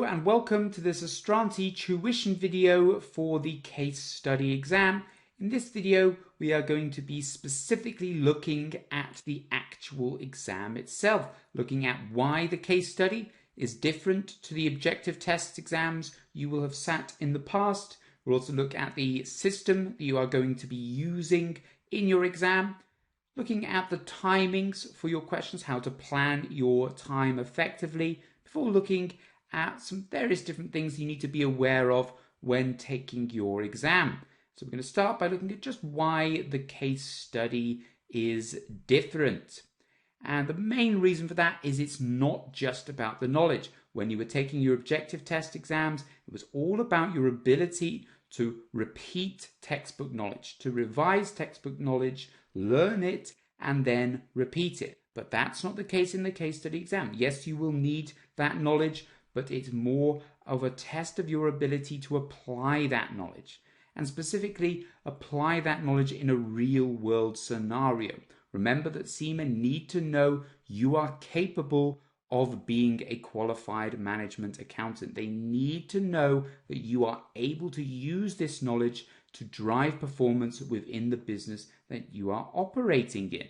and welcome to this Astranti tuition video for the case study exam. In this video we are going to be specifically looking at the actual exam itself, looking at why the case study is different to the objective test exams you will have sat in the past. We'll also look at the system that you are going to be using in your exam, looking at the timings for your questions, how to plan your time effectively, before looking at some various different things you need to be aware of when taking your exam. So we're going to start by looking at just why the case study is different. And the main reason for that is it's not just about the knowledge. When you were taking your objective test exams, it was all about your ability to repeat textbook knowledge, to revise textbook knowledge, learn it, and then repeat it. But that's not the case in the case study exam. Yes, you will need that knowledge, but it's more of a test of your ability to apply that knowledge, and specifically apply that knowledge in a real world scenario. Remember that CIMA need to know you are capable of being a qualified management accountant. They need to know that you are able to use this knowledge to drive performance within the business that you are operating in.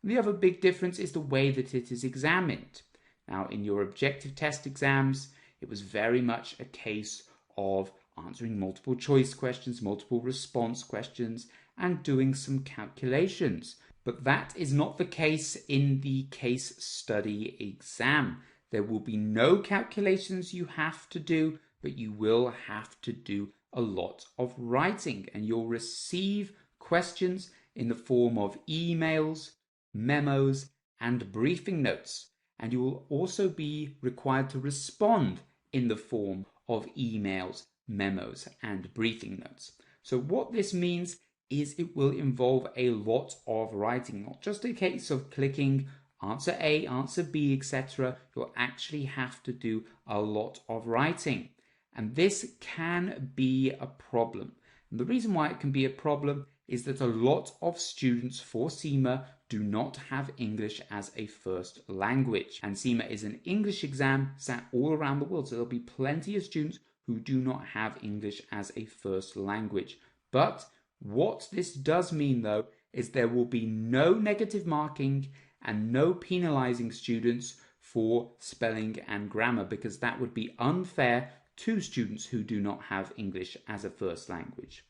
And the other big difference is the way that it is examined. Now, in your objective test exams, it was very much a case of answering multiple choice questions, multiple response questions, and doing some calculations. But that is not the case in the case study exam. There will be no calculations you have to do, but you will have to do a lot of writing, and you'll receive questions in the form of emails, memos, and briefing notes. And you will also be required to respond in the form of emails, memos, and briefing notes. So what this means is it will involve a lot of writing, not just a case of clicking answer A, answer B, etc. You'll actually have to do a lot of writing. And this can be a problem. And the reason why it can be a problem is that a lot of students for CIMA do not have English as a first language. And CIMA is an English exam sat all around the world, so there'll be plenty of students who do not have English as a first language. But what this does mean, though, is there will be no negative marking and no penalizing students for spelling and grammar, because that would be unfair to students who do not have English as a first language.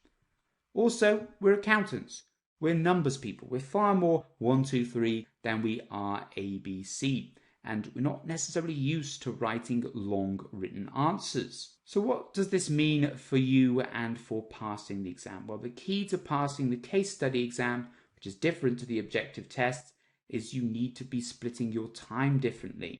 Also, we're accountants. We're numbers people. We're far more 1, 2, 3 than we are ABC. And we're not necessarily used to writing long written answers. So what does this mean for you and for passing the exam? Well, the key to passing the case study exam, which is different to the objective test, is you need to be splitting your time differently.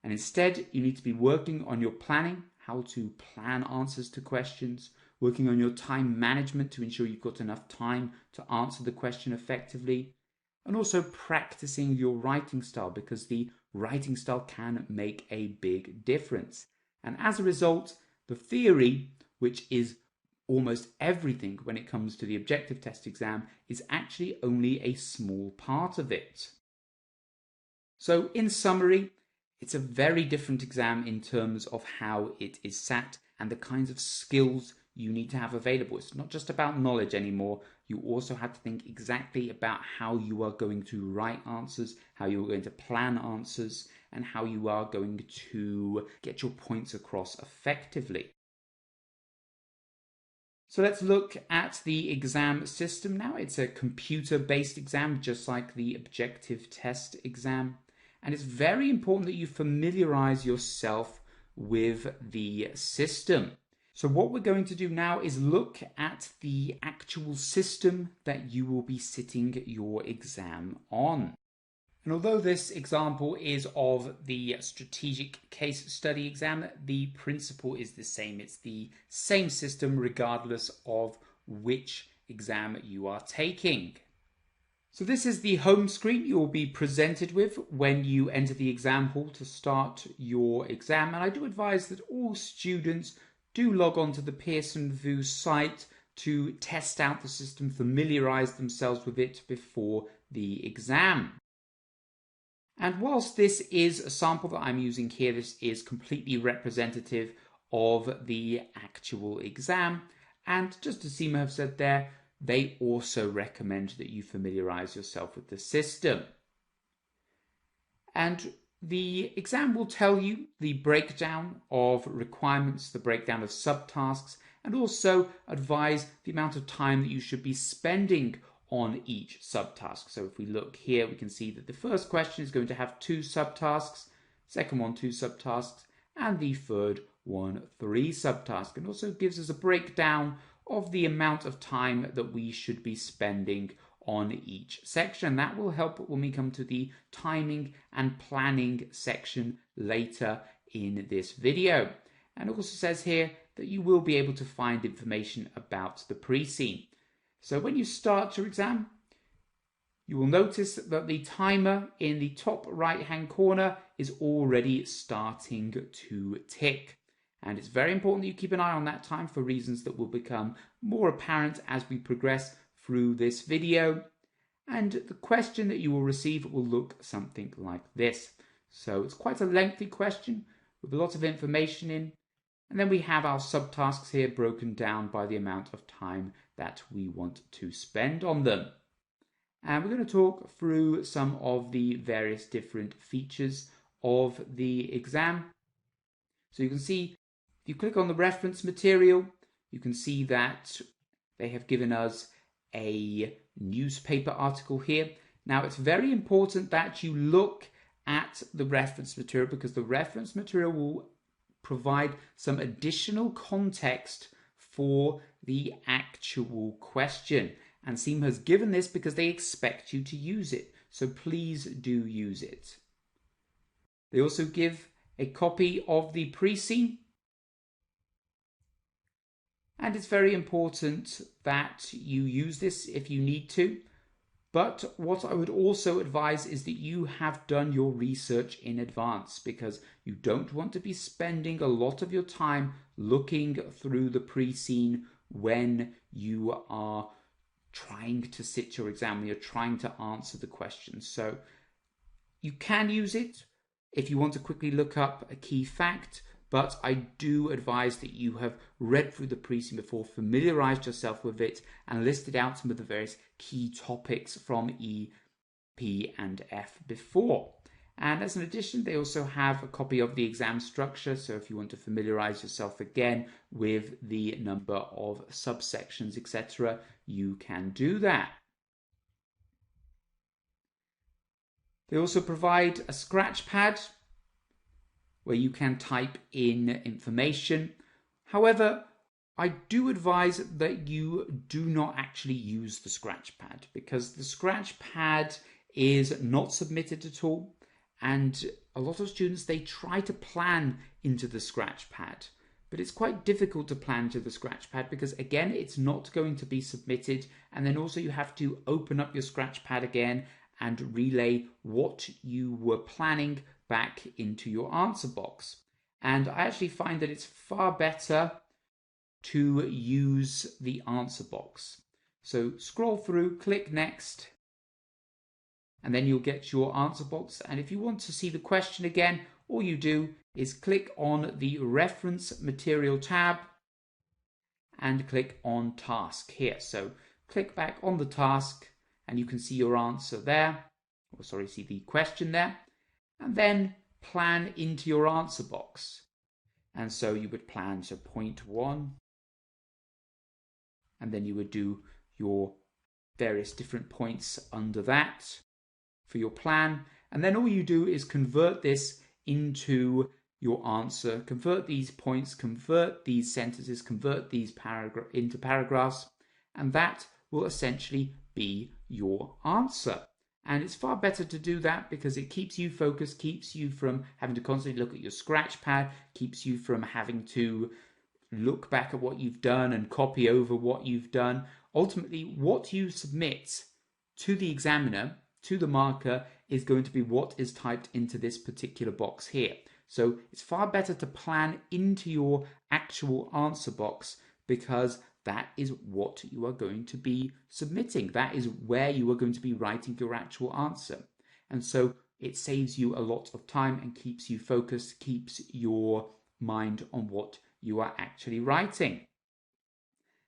And instead, you need to be working on your planning, how to plan answers to questions, working on your time management to ensure you've got enough time to answer the question effectively, and also practicing your writing style, because the writing style can make a big difference. And as a result, the theory, which is almost everything when it comes to the objective test exam, is actually only a small part of it. So in summary, it's a very different exam in terms of how it is sat and the kinds of skills you need to have available. It's not just about knowledge anymore. You also have to think exactly about how you are going to write answers, how you are going to plan answers, and how you are going to get your points across effectively. So let's look at the exam system now. It's a computer-based exam, just like the objective test exam. And it's very important that you familiarize yourself with the system. So what we're going to do now is look at the actual system that you will be sitting your exam on. And although this example is of the strategic case study exam, the principle is the same. It's the same system regardless of which exam you are taking. So this is the home screen you will be presented with when you enter the exam hall to start your exam. And I do advise that all students do log on to the Pearson VUE site to test out the system, familiarize themselves with it before the exam. And whilst this is a sample that I'm using here, this is completely representative of the actual exam. And just as CIMA have said there, they also recommend that you familiarize yourself with the system. And the exam will tell you the breakdown of requirements, the breakdown of subtasks, and also advise the amount of time that you should be spending on each subtask. So if we look here, we can see that the first question is going to have 2 subtasks, second one 2 subtasks, and the third one 3 subtasks, and also gives us a breakdown of the amount of time that we should be spending on each section. That will help when we come to the timing and planning section later in this video. And it also says here that you will be able to find information about the pre-scene. So when you start your exam, you will notice that the timer in the top right hand corner is already starting to tick. And it's very important that you keep an eye on that time for reasons that will become more apparent as we progress through this video. And the question that you will receive will look something like this. So it's quite a lengthy question with a lot of information in. And then we have our subtasks here broken down by the amount of time that we want to spend on them. And we're going to talk through some of the various different features of the exam. So you can see, if you click on the reference material, you can see that they have given us a newspaper article here. Now, it's very important that you look at the reference material because the reference material will provide some additional context for the actual question. And CIMA has given this because they expect you to use it. So please do use it. They also give a copy of the pre-scene. And it's very important that you use this if you need to. But what I would also advise is that you have done your research in advance, because you don't want to be spending a lot of your time looking through the pre-scene when you are trying to sit your exam, when you're trying to answer the questions. So you can use it if you want to quickly look up a key fact, but I do advise that you have read through the pre-scene before, familiarized yourself with it, and listed out some of the various key topics from E, P, and F before. And as an addition, they also have a copy of the exam structure, so if you want to familiarize yourself again with the number of subsections, etc., you can do that. They also provide a scratch pad where you can type in information. However, I do advise that you do not actually use the scratch pad, because the scratch pad is not submitted at all, and a lot of students, they try to plan into the scratch pad, but it's quite difficult to plan to the scratch pad because, again, it's not going to be submitted, and then also you have to open up your scratch pad again and relay what you were planning back into your answer box. And I actually find that it's far better to use the answer box. So scroll through, click next, and then you'll get your answer box. And if you want to see the question again, all you do is click on the reference material tab and click on task here. So click back on the task and you can see your answer there, or sorry, see the question there. And then plan into your answer box. And so you would plan to point 1, and then you would do your various different points under that for your plan. And then all you do is convert this into your answer, convert these points, convert these sentences, convert these into paragraphs, and that will essentially be your answer. And it's far better to do that because it keeps you focused, keeps you from having to constantly look at your scratch pad, keeps you from having to look back at what you've done and copy over what you've done. Ultimately, what you submit to the examiner, to the marker, is going to be what is typed into this particular box here. So it's far better to plan into your actual answer box, because that is what you are going to be submitting. That is where you are going to be writing your actual answer. And so it saves you a lot of time and keeps you focused, keeps your mind on what you are actually writing.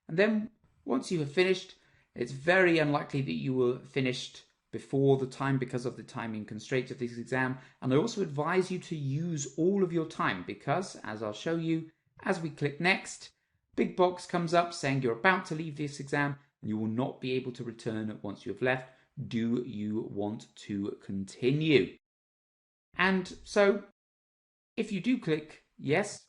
And then once you have finished, it's very unlikely that you will have finished before the time because of the timing constraints of this exam. And I also advise you to use all of your time because, as I'll show you, as we click next, big box comes up saying you're about to leave this exam and you will not be able to return once you have left. Do you want to continue? And so if you do click yes,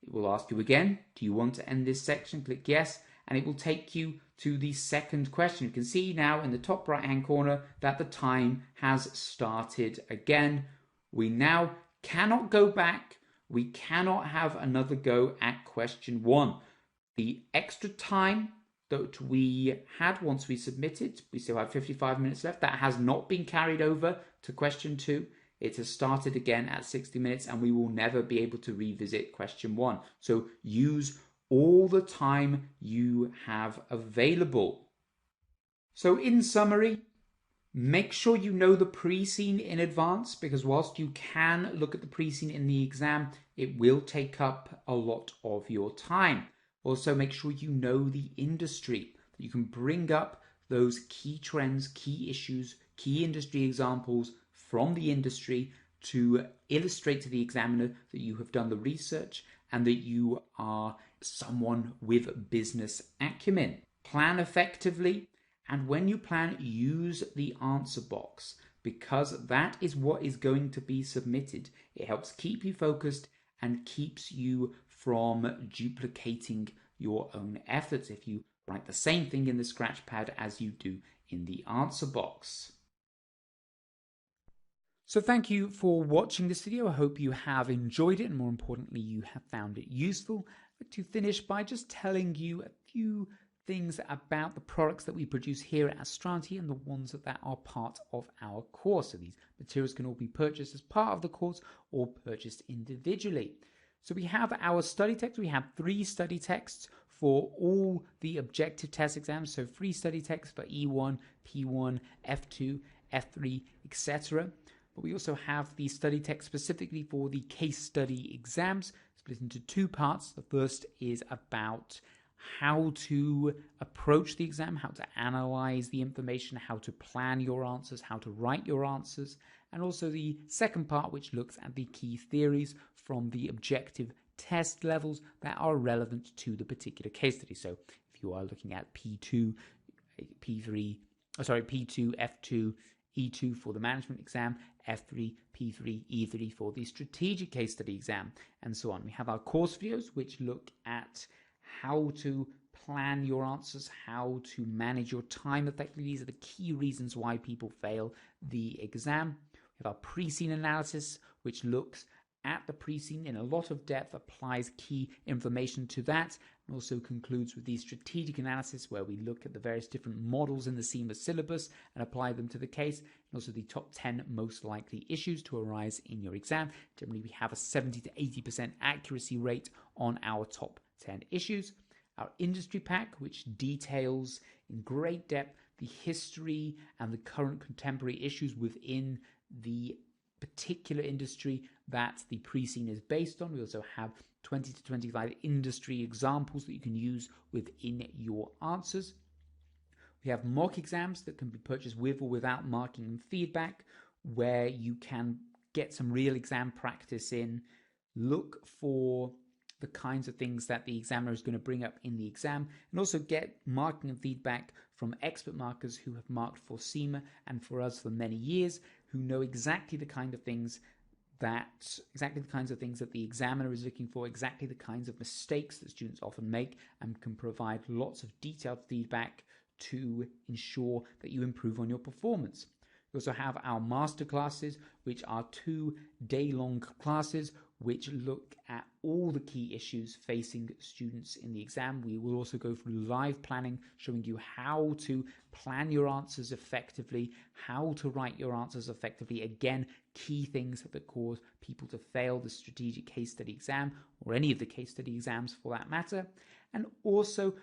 it will ask you again, do you want to end this section? Click yes, and it will take you to the second question. You can see now in the top right hand corner that the time has started again. We now cannot go back. We cannot have another go at question 1. The extra time that we had once we submitted, we still have 55 minutes left. That has not been carried over to question 2. It has started again at 60 minutes and we will never be able to revisit question 1. So use all the time you have available. So in summary, make sure you know the pre-scene in advance, because whilst you can look at the pre-scene in the exam, it will take up a lot of your time. Also, make sure you know the industry, that you can bring up those key trends, key issues, key industry examples from the industry to illustrate to the examiner that you have done the research and that you are someone with business acumen. Plan effectively, and when you plan, use the answer box, because that is what is going to be submitted. It helps keep you focused and keeps you from duplicating your own efforts if you write the same thing in the scratch pad as you do in the answer box. So thank you for watching this video. I hope you have enjoyed it and more importantly you have found it useful. I'd like to finish by just telling you a few things about the products that we produce here at Astranti and the ones that are part of our course. So these materials can all be purchased as part of the course or purchased individually. So we have our study text. We have 3 study texts for all the objective test exams. So 3 study texts for E1, P1, F2, F3, etc. But we also have the study text specifically for the case study exams, split into 2 parts. The first is about how to approach the exam, how to analyze the information, how to plan your answers, how to write your answers, and also the second part, which looks at the key theories from the objective test levels that are relevant to the particular case study. So if you are looking at P2, F2, E2 for the management exam, F3, P3, E3 for the strategic case study exam, and so on. We have our course videos, which look at how to plan your answers, how to manage your time effectively. These are the key reasons why people fail the exam. We have our pre-scene analysis, which looks at the pre-scene in a lot of depth, applies key information to that, and also concludes with the strategic analysis, where we look at the various different models in the CIMA syllabus and apply them to the case, and also the top 10 most likely issues to arise in your exam. Generally, we have a 70 to 80% accuracy rate on our top 10 issues. Our industry pack, which details in great depth the history and the current contemporary issues within the particular industry that the pre-scene is based on. We also have 20 to 25 industry examples that you can use within your answers. We have mock exams that can be purchased with or without marking and feedback, where you can get some real exam practice in, look for the kinds of things that the examiner is going to bring up in the exam, and also get marking and feedback from expert markers who have marked for CIMA and for us for many years, who know exactly the kind of things that the examiner is looking for, exactly the kinds of mistakes that students often make, and can provide lots of detailed feedback to ensure that you improve on your performance. We also have our master classes, which are 2 day-long classes which look at all the key issues facing students in the exam. We will also go through live planning, showing you how to plan your answers effectively, how to write your answers effectively. Again, key things that cause people to fail the strategic case study exam, or any of the case study exams for that matter. And also,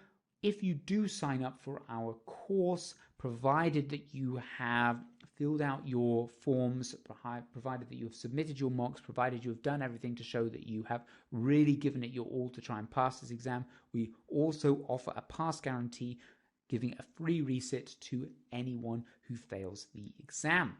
if you do sign up for our course, provided that you have filled out your forms, provided that you have submitted your mocks, provided you have done everything to show that you have really given it your all to try and pass this exam, we also offer a pass guarantee, giving a free resit to anyone who fails the exam.